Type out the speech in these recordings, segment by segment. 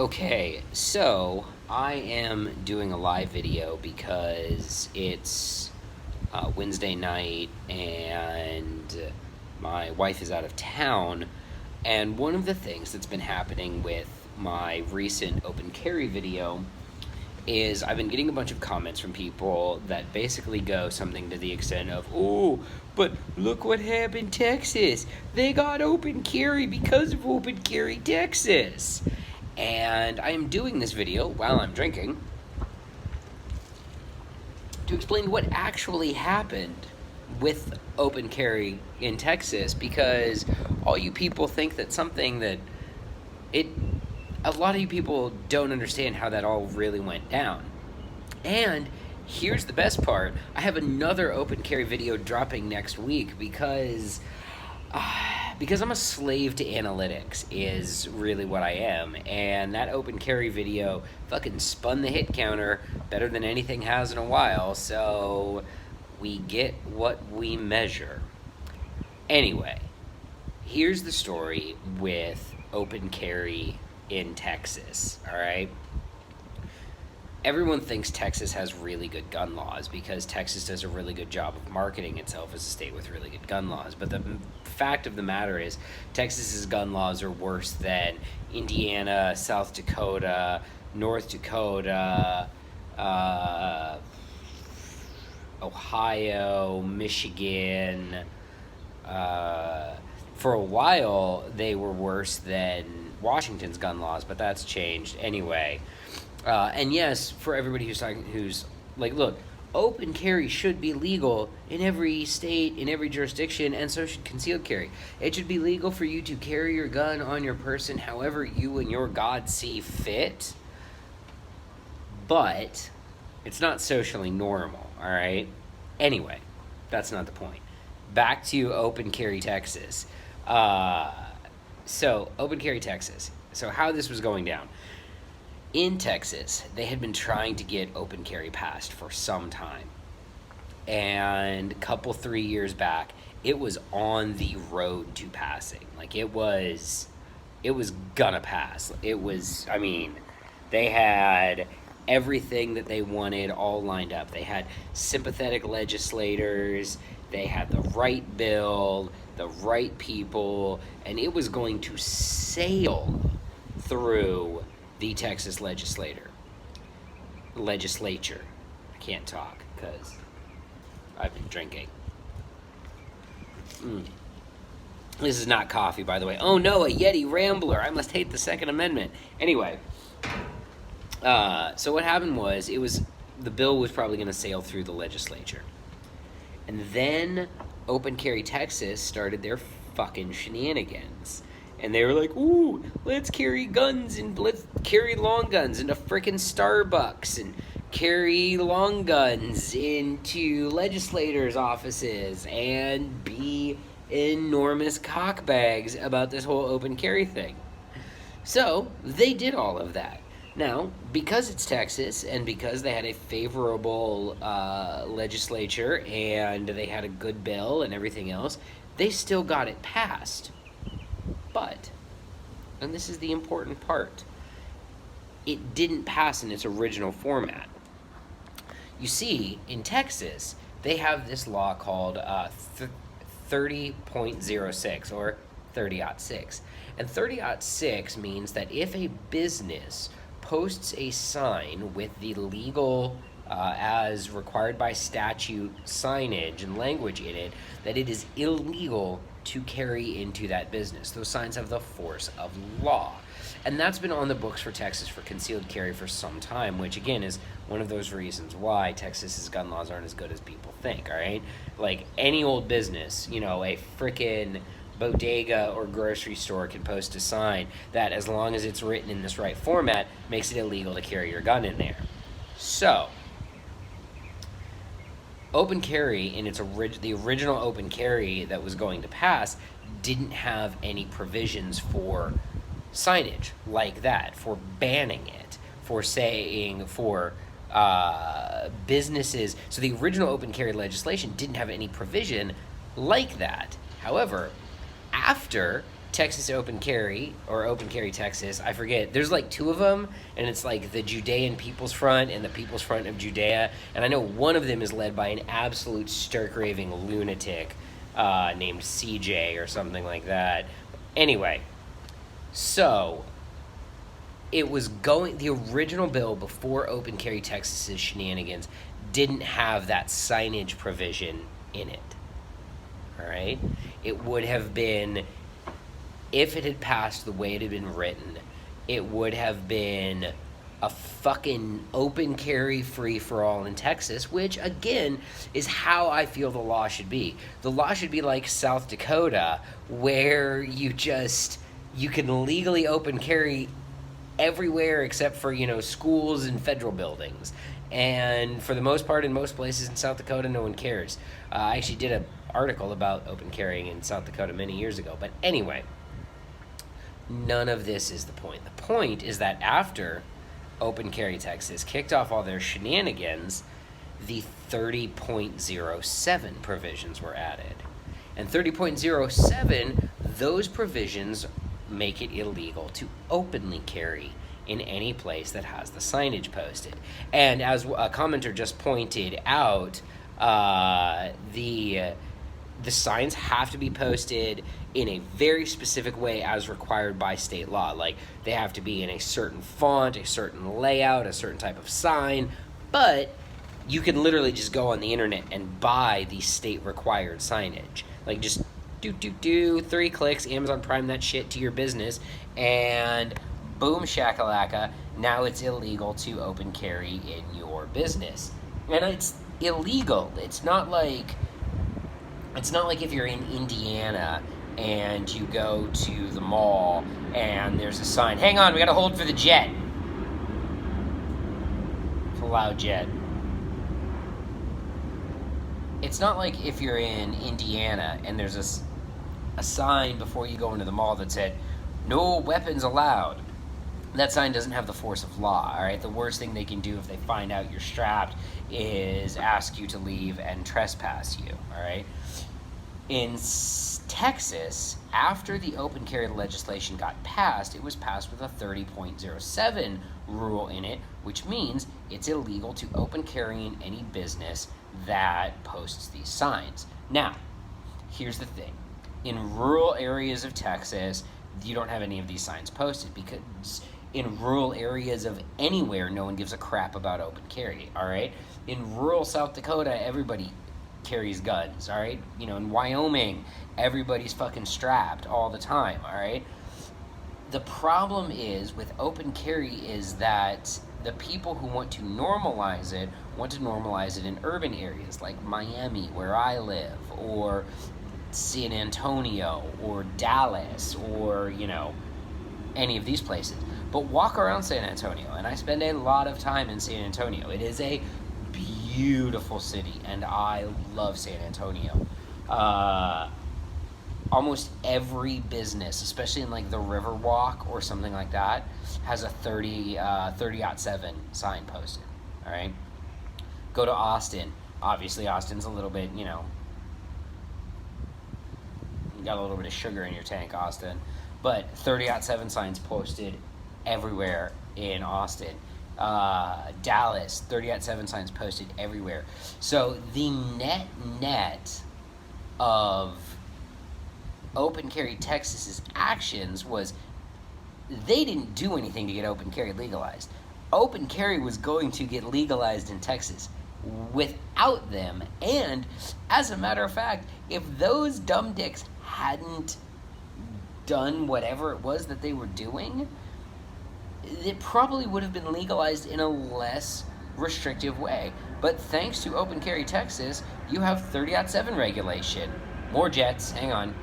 Okay, so I am doing a live video because it's Wednesday night and my wife is out of town. And one of the things that's been happening with my recent open carry video is I've been getting a bunch of comments from people that basically go something to the extent of, "Oh, but look what happened Texas. They got open carry because of open carry Texas." And I am doing this video while I'm drinking to explain what actually happened with open carry in Texas, because all you people think that something that it a lot of you people don't understand how that all really went down. And here's the best part. I have another open carry video dropping next week because I'm a slave to analytics is really what I am. And that open carry video fucking spun the hit counter better than anything has in a while. So we get what we measure. Anyway, here's the story with open carry in Texas, all right? Everyone thinks Texas has really good gun laws because Texas does a really good job of marketing itself as a state with really good gun laws. But the fact of the matter is, Texas's gun laws are worse than Indiana, South Dakota, North Dakota, Ohio, Michigan. For a while, they were worse than Washington's gun laws, but that's changed anyway. And yes, for everybody who's like, look, open carry should be legal in every state, in every jurisdiction, and so should concealed carry. It should be legal for you to carry your gun on your person however you and your God see fit, but it's not socially normal, all right? Anyway, that's not the point. Back to open carry Texas. So, open carry Texas. So how this was going down. In Texas, they had been trying to get open carry passed for some time. And a couple, 3 years back, it was on the road to passing. Like, it was gonna pass. They had everything that they wanted all lined up. They had sympathetic legislators, they had the right bill, the right people, and it was going to sail through the Texas legislature. I can't talk because I've been drinking. This is not coffee, by the way. Oh no, a Yeti Rambler. I must hate the Second Amendment. Anyway, so what happened was, the bill was probably going to sail through the legislature. And then Open Carry Texas started their fucking shenanigans. And they were like, ooh, let's carry guns and let's carry long guns into frickin' Starbucks and carry long guns into legislators' offices and be enormous cockbags about this whole open carry thing. So they did all of that. Now, because it's Texas and because they had a favorable legislature and they had a good bill and everything else, they still got it passed. But, and this is the important part, it didn't pass in its original format. You see, in Texas, they have this law called 30.06 or 30.6. And 30.6 means that if a business posts a sign with the legal, as required by statute, signage and language in it, that it is illegal to carry into that business. Those signs have the force of law. And that's been on the books for Texas for concealed carry for some time, which again is one of those reasons why Texas's gun laws aren't as good as people think, all right? Like, any old business, a frickin' bodega or grocery store can post a sign that, as long as it's written in this right format, makes it illegal to carry your gun in there. So, open carry in the original open carry that was going to pass didn't have any provisions for signage like that, for banning it, for businesses. So the original open carry legislation didn't have any provision like that. However, after Texas Open Carry, or Open Carry Texas, I forget. There's like two of them, and it's like the Judean People's Front and the People's Front of Judea. And I know one of them is led by an absolute stark raving lunatic named CJ or something like that. Anyway, so it was going, the original bill before Open Carry Texas's shenanigans didn't have that signage provision in it. All right? It would have been, if it had passed the way it had been written, it would have been a fucking open carry free for all in Texas, which again is how I feel the law should be. The law should be like South Dakota, where you can legally open carry everywhere except for, schools and federal buildings. And for the most part, in most places in South Dakota, no one cares. I actually did an article about open carrying in South Dakota many years ago. But anyway, none of this is the point. The point is that after Open Carry Texas kicked off all their shenanigans, the 30.07 provisions were added. And 30.07, those provisions make it illegal to openly carry in any place that has the signage posted. And as a commenter just pointed out, the signs have to be posted in a very specific way as required by state law. Like, they have to be in a certain font, a certain layout, a certain type of sign, but you can literally just go on the internet and buy the state required signage. Like, just 3 clicks, Amazon Prime that shit to your business, and boom shakalaka, now it's illegal to open carry in your business. And it's illegal. It's not like if you're in Indiana and you go to the mall and there's a sign, hang on, we gotta hold for the jet. It's a loud jet. It's not like if you're in Indiana and there's a sign before you go into the mall that said, no weapons allowed. That sign doesn't have the force of law, all right? The worst thing they can do if they find out you're strapped is ask you to leave and trespass you, all right? In Texas, after the open carry legislation got passed, it was passed with a 30.07 rule in it, which means it's illegal to open carry in any business that posts these signs. Now, here's the thing. In rural areas of Texas, you don't have any of these signs posted because in rural areas of anywhere, no one gives a crap about open carry, all right? In rural South Dakota, everybody carries guns, all right? In Wyoming, everybody's fucking strapped all the time, all right? The problem is with open carry is that the people who want to normalize it in urban areas like Miami, where I live, or San Antonio, or Dallas, or, any of these places. But walk around San Antonio, and I spend a lot of time in San Antonio. It is a beautiful city, and I love San Antonio. Almost every business, especially in like the Riverwalk or something like that, has a 30.7 sign posted, all right? Go to Austin. Obviously, Austin's a little bit, you got a little bit of sugar in your tank, Austin. But 30.7 signs posted everywhere in Austin. Dallas, 30.7 signs posted everywhere. So the net of Open Carry Texas's actions was they didn't do anything to get open carry legalized. Open carry was going to get legalized in Texas without them. And as a matter of fact, if those dumb dicks hadn't done whatever it was that they were doing, it probably would have been legalized in a less restrictive way. But thanks to Open Carry Texas, you have 30.7 regulation. More jets, hang on.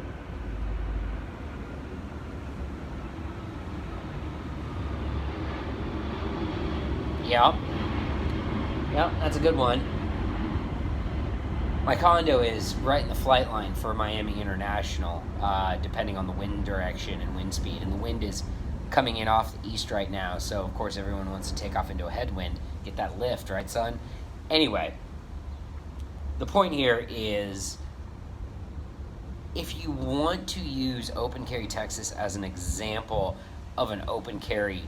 Yep, that's a good one. My condo is right in the flight line for Miami International, depending on the wind direction and wind speed. And the wind is coming in off the east right now, so of course everyone wants to take off into a headwind, get that lift, right, son? Anyway, the point here is if you want to use open carry Texas as an example of an open carry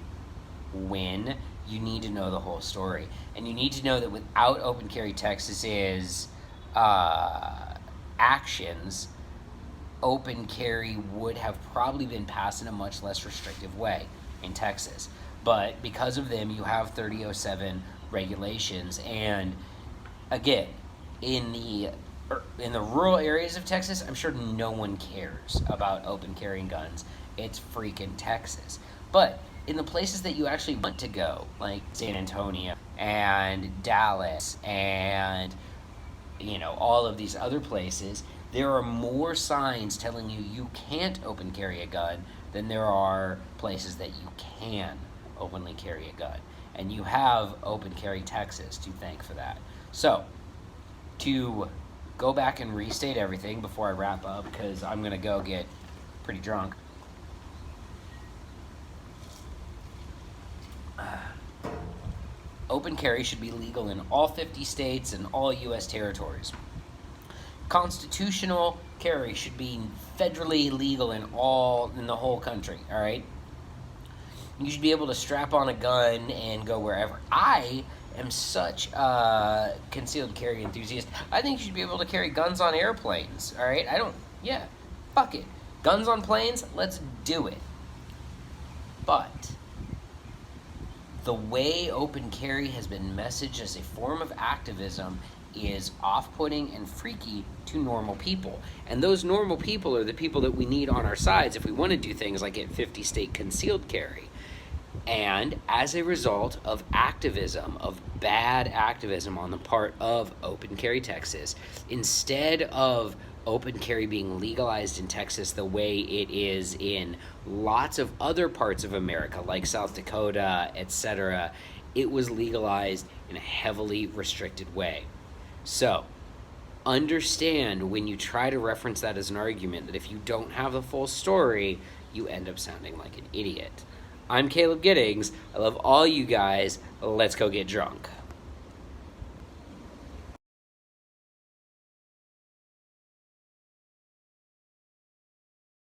win, you need to know the whole story. And you need to know that without open carry Texas's actions, open carry would have probably been passed in a much less restrictive way in Texas. But because of them, you have 3007 regulations. And again, in the rural areas of Texas, I'm sure no one cares about open carrying guns. It's freaking Texas. But in the places that you actually want to go, like San Antonio and Dallas and all of these other places, there are more signs telling you you can't open carry a gun than there are places that you can openly carry a gun. And you have open carry Texas to thank for that. So, to go back and restate everything before I wrap up, because I'm going to go get pretty drunk. Open carry should be legal in all 50 states and all U.S. territories. Constitutional carry should be federally legal in the whole country, all right? You should be able to strap on a gun and go wherever. I am such a concealed carry enthusiast. I think you should be able to carry guns on airplanes, all right? Fuck it. Guns on planes, let's do it. But the way open carry has been messaged as a form of activism is off-putting and freaky to normal people. And those normal people are the people that we need on our sides if we want to do things like get 50-state concealed carry. And as a result of activism, of bad activism on the part of Open Carry Texas, instead of open carry being legalized in Texas the way it is in lots of other parts of America, like South Dakota, etc., it was legalized in a heavily restricted way. So, understand when you try to reference that as an argument that if you don't have the full story, you end up sounding like an idiot. I'm Caleb Giddings. I love all you guys. Let's go get drunk.